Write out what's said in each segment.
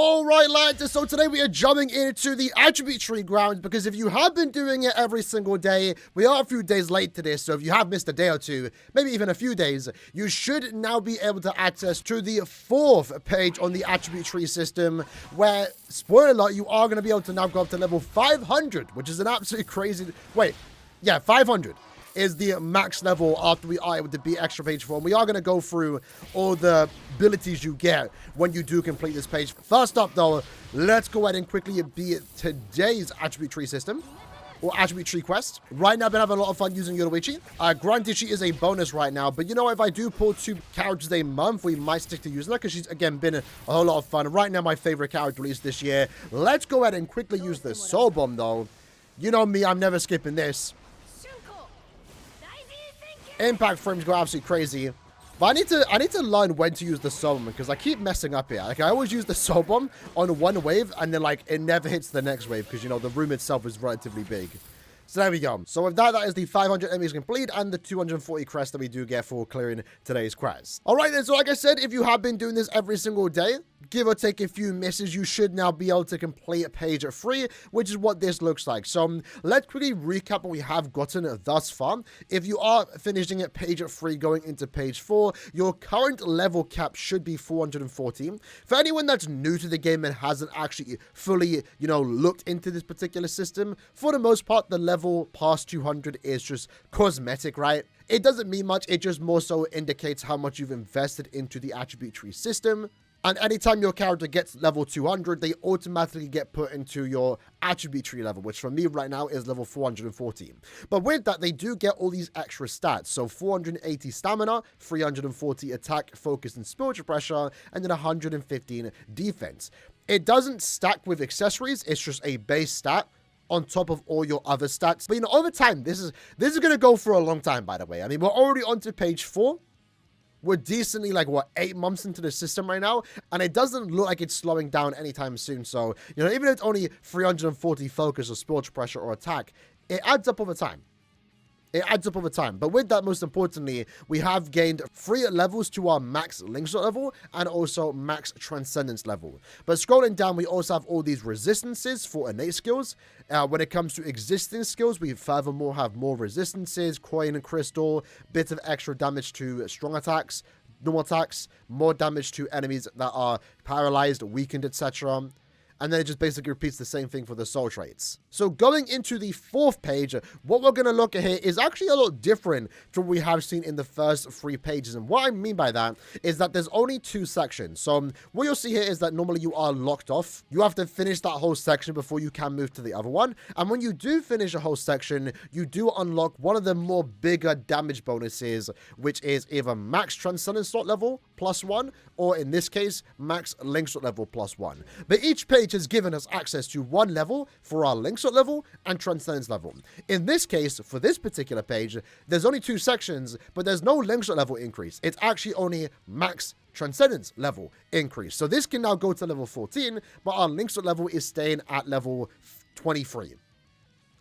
Alright lads, so today we are jumping into the attribute tree grounds because if you have been doing it every single day, we are a few days late to this, so if you have missed a day or two, maybe even a few days, you should now be able to access to the 4th page on the attribute tree system where, spoiler alert, you are going to be able to now go up to level 500, which is an absolutely crazy... Wait, yeah, 500 is the max level after we are able to beat extra page 4. And we are going to go through all the abilities you get when you do complete this page. First up, though, let's go ahead and quickly beat today's attribute tree system, or attribute tree quest. Right now, I've been having a lot of fun using Yoruichi. Granted, she is a bonus right now, but you know, if I do pull 2 characters a month, we might stick to using her because she's, again, been a whole lot of fun. Right now, my favorite character released this year. Let's go ahead and quickly use the Soul Bomb, though. You know me, I'm never skipping this. Impact frames go absolutely crazy. But I need to learn when to use the Soul Bomb because I keep messing up here. Like, I always use the Soul Bomb on one wave and then, like, it never hits the next wave because, you know, the room itself is relatively big. So there we go. So with that, that is the 500 enemies complete and the 240 crests that we do get for clearing today's quest. All right then, so like I said, if you have been doing this every single day, give or take a few misses, you should now be able to complete page 3, which is what this looks like. So let's quickly recap what we have gotten thus far. If you are finishing at page 3 going into page 4, your current level cap should be 414. For anyone that's new to the game and hasn't actually fully, you know, looked into this particular system, for the most part, the level past 200 is just cosmetic, right? It doesn't mean much. It just more so indicates how much you've invested into the attribute tree system. And anytime your character gets level 200, they automatically get put into your attribute tree level, which for me right now is level 414. But with that, they do get all these extra stats. So 480 stamina, 340 attack, focus, and spiritual pressure, and then 115 defense. It doesn't stack with accessories. It's just a base stat on top of all your other stats. But, you know, over time, this is going to go for a long time, by the way. I mean, we're already on to page 4. We're decently, like, what, 8 months into the system right now, and it doesn't look like it's slowing down anytime soon. So, you know, even if it's only 340 focus or spiritual pressure or attack, it adds up over time. It adds up over time. But with that, most importantly, we have gained 3 levels to our max Linkshot level and also max Transcendence level. But scrolling down, we also have all these resistances for innate skills. When it comes to existing skills, we furthermore have more resistances, coin and crystal, bit of extra damage to strong attacks, normal attacks, more damage to enemies that are paralyzed, weakened, etc. And then it just basically repeats the same thing for the soul traits. So going into the 4th page, what we're going to look at here is actually a lot different to what we have seen in the first 3 pages. And what I mean by that is that there's only 2 sections. So what you'll see here is that normally you are locked off. You have to finish that whole section before you can move to the other one. And when you do finish a whole section, you do unlock one of the more bigger damage bonuses, which is either max Transcendence slot level +1, or in this case, max Linkshot level +1. But each page has given us access to 1 level for our Linkshot level and Transcendence level. In this case, for this particular page, there's only 2 sections, but there's no Linkshot level increase. It's actually only max Transcendence level increase. So this can now go to level 14, but our Linkshot level is staying at level 23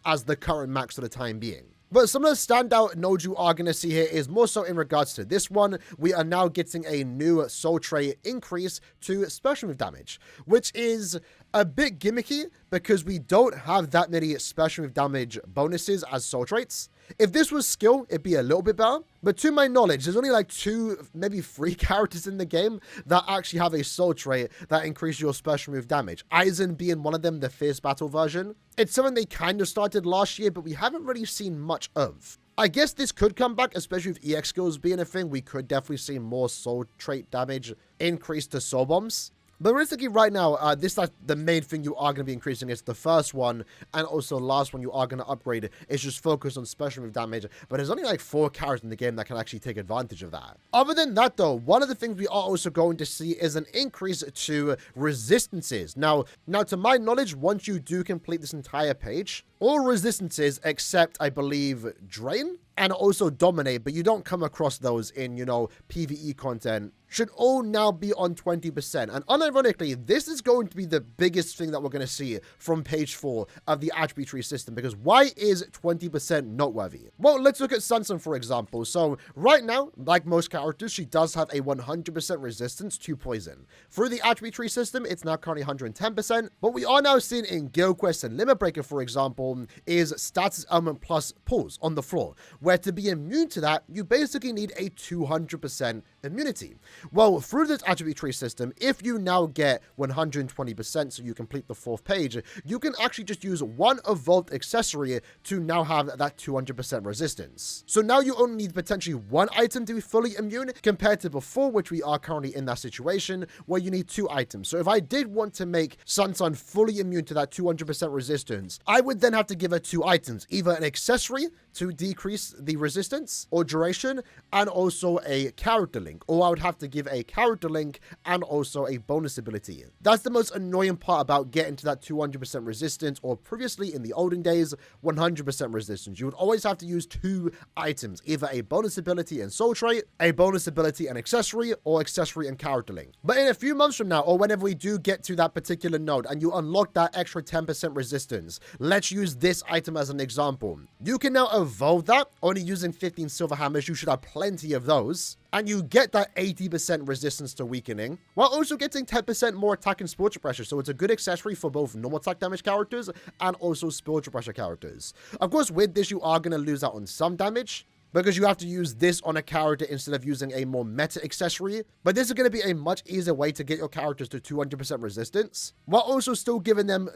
as the current max for the time being. But some of the standout nodes you are going to see here is more so in regards to this one. We are now getting a new soul trait increase to special move damage, which is a bit gimmicky because we don't have that many special move damage bonuses as soul traits. If this was skill, it'd be a little bit better. But to my knowledge, there's only like 2, maybe 3 characters in the game that actually have a soul trait that increases your special move damage. Aizen being one of them, the Fierce Battle version. It's something they kind of started last year, but we haven't really seen much of. I guess this could come back, especially with EX skills being a thing. We could definitely see more soul trait damage increase to soul bombs. But realistically, right now, this is the main thing you are going to be increasing. It's the first one, and also the last one you are going to upgrade. It's just focused on special move damage. But there's only like 4 characters in the game that can actually take advantage of that. Other than that, though, one of the things we are also going to see is an increase to resistances. Now, to my knowledge, once you do complete this entire page, all resistances except, I believe, Drain and also dominate, but you don't come across those in, PvE content, should all now be on 20%. And unironically, this is going to be the biggest thing that we're going to see from page 4 of the attribute tree system, because why is 20% noteworthy? Well, let's look at Sansan, for example. So right now, like most characters, she does have a 100% resistance to poison. Through the attribute tree system, it's now currently 110%, but we are now seeing in Guild Quest and Limit Breaker, for example, is status ailment plus pulls on the floor, where to be immune to that, you basically need a 200% immunity. Well, through this attribute tree system, if you now get 120%, so you complete the 4th page, you can actually just use one evolved accessory to now have that 200% resistance. So now you only need potentially one item to be fully immune, compared to before, which we are currently in that situation where you need 2 items. So if I did want to make Sansan fully immune to that 200% resistance, I would then have to give her 2 items, either an accessory to decrease the resistance or duration, and also a character link, or I would have to give a character link and also a bonus ability. That's the most annoying part about getting to that 200% resistance, or previously in the olden days, 100% resistance. You would always have to use 2 items, either a bonus ability and soul trait, a bonus ability and accessory, or accessory and character link. But in a few months from now, or whenever we do get to that particular node and you unlock that extra 10% resistance, let's use this item as an example. You can now evolve that, only using 15 silver hammers. You should have plenty of those. And you get that 80% resistance to weakening, while also getting 10% more attack and spiritual pressure. So it's a good accessory for both normal attack damage characters and also spiritual pressure characters. Of course, with this, you are going to lose out on some damage, because you have to use this on a character instead of using a more meta accessory. But this is going to be a much easier way to get your characters to 200% resistance, while also still giving them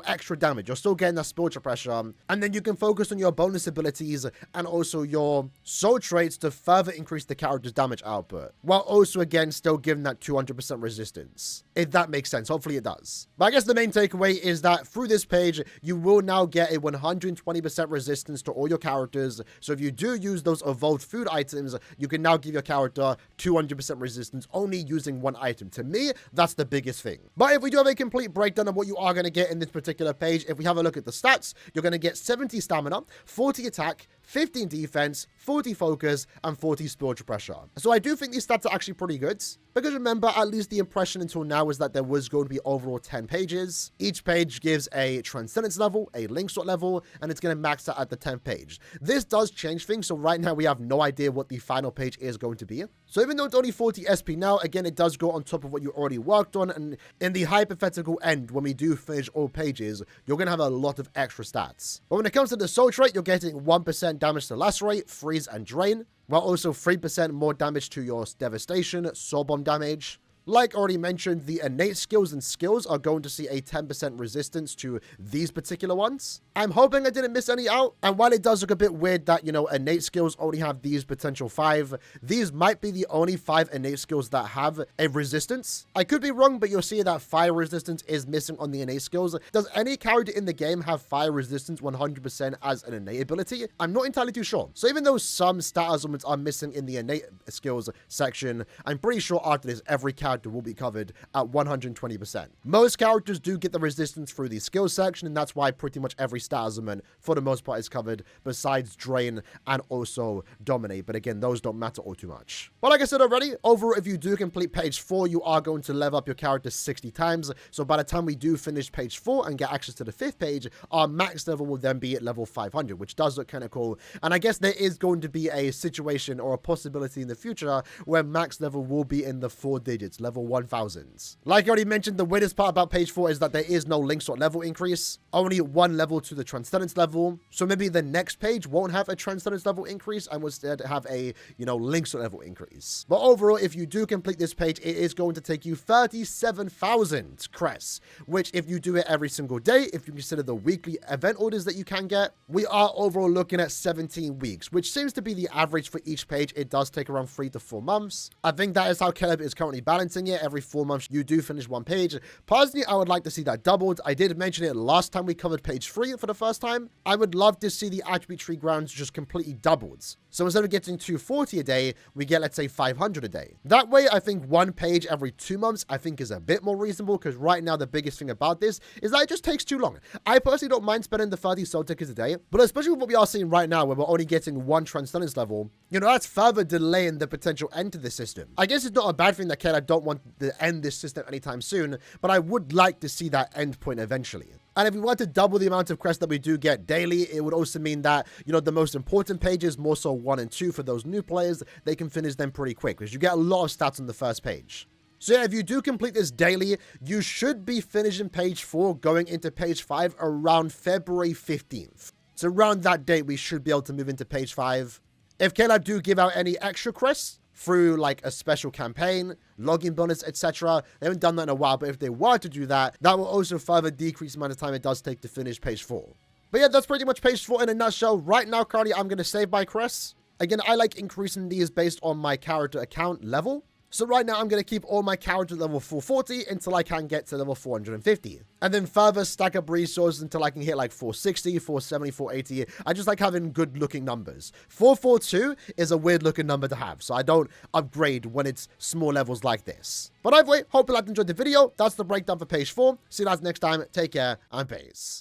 extra damage. You're still getting that spiritual pressure, and then you can focus on your bonus abilities and also your soul traits to further increase the character's damage output, while also again still giving that 200% resistance, if that makes sense. Hopefully it does. But I guess the main takeaway is that through this page, you will now get a 120% resistance to all your characters. So if you do use those evolved food items, you can now give your character 200% resistance only using 1 item. To me, that's the biggest thing. But if we do have a complete breakdown of what you are going to get in this particular page, if we have a look at the stats, you're going to get 70 stamina, 40 attack, 15 defense, 40 focus, and 40 spiritual pressure. So I do think these stats are actually pretty good, because remember, at least the impression until now is that there was going to be overall 10 pages. Each page gives a transcendence level, a link sort level, and it's going to max out at the 10th page. This does change things, so right now we have no idea what the final page is going to be. So even though it's only 40 SP now, again, it does go on top of what you already worked on, and in the hypothetical end, when we do finish all pages, you're going to have a lot of extra stats. But when it comes to the soul trait, you're getting 1% damage to lacerate, freeze, and drain, while also 3% more damage to your devastation, soul bomb damage. Like already mentioned, the innate skills and skills are going to see a 10% resistance to these particular ones. I'm hoping I didn't miss any out. And while it does look a bit weird that, innate skills only have these potential 5, these might be the only 5 innate skills that have a resistance. I could be wrong, but you'll see that fire resistance is missing on the innate skills. Does any character in the game have fire resistance 100% as an innate ability? I'm not entirely too sure. So even though some stat elements are missing in the innate skills section, I'm pretty sure after this, every character will be covered at 120%. Most characters do get the resistance through the skills section, and that's why pretty much every stat element for the most part is covered, besides drain and also dominate. But again, those don't matter all too much. But like I said already, overall, if you do complete page 4, you are going to level up your character 60 times. So by the time we do finish page 4 and get access to the 5th page, our max level will then be at level 500, which does look kind of cool. And I guess there is going to be a situation or a possibility in the future where max level will be in the 4 digits, level 1000s. Like I already mentioned, the weirdest part about page 4 is that there is no link sort level increase, only 1 level to the transcendence level. So maybe the next page won't have a transcendence level increase and will instead have a, link sort level increase. But overall, if you do complete this page, it is going to take you 37,000 crests, which if you do it every single day, if you consider the weekly event orders that you can get, we are overall looking at 17 weeks, which seems to be the average for each page. It does take around 3 to 4 months. I think that is how Caleb is currently balancing it. Every 4 months, you do finish 1 page. Personally, I would like to see that doubled. I did mention it last time we covered page 3 for the first time. I would love to see the attribute tree grounds just completely doubled. So instead of getting 240 a day, we get, let's say, 500 a day. That way, I think one page every 2 months, I think is a bit more reasonable, because right now the biggest thing about this is that it just takes too long. I personally don't mind spending the 30 soul tickets a day, but especially with what we are seeing right now, where we're only getting one transcendence level, you know, that's further delaying the potential end to this system. I guess it's not a bad thing that I don't want to end this system anytime soon, but I would like to see that end point eventually. And if we want to double the amount of quests that we do get daily, it would also mean that, you know, the most important pages, more so 1 and 2 for those new players, they can finish them pretty quick, because you get a lot of stats on the first page. So yeah, if you do complete this daily, you should be finishing page 4, going into page 5 around February 15th. So around that date, we should be able to move into page 5. If Caleb do give out any extra quests through like a special campaign, login bonus, etc. They haven't done that in a while, but if they were to do that, that will also further decrease the amount of time it does take to finish page 4. But yeah, that's pretty much page 4 in a nutshell. Right now, currently, I'm going to save my crests. Again, I like increasing these based on my character account level. So right now, I'm going to keep all my character level 440 until I can get to level 450. And then further stack up resources until I can hit like 460, 470, 480. I just like having good looking numbers. 442 is a weird looking number to have, so I don't upgrade when it's small levels like this. But either way, hope you enjoyed the video. That's the breakdown for page 4. See you guys next time. Take care and peace.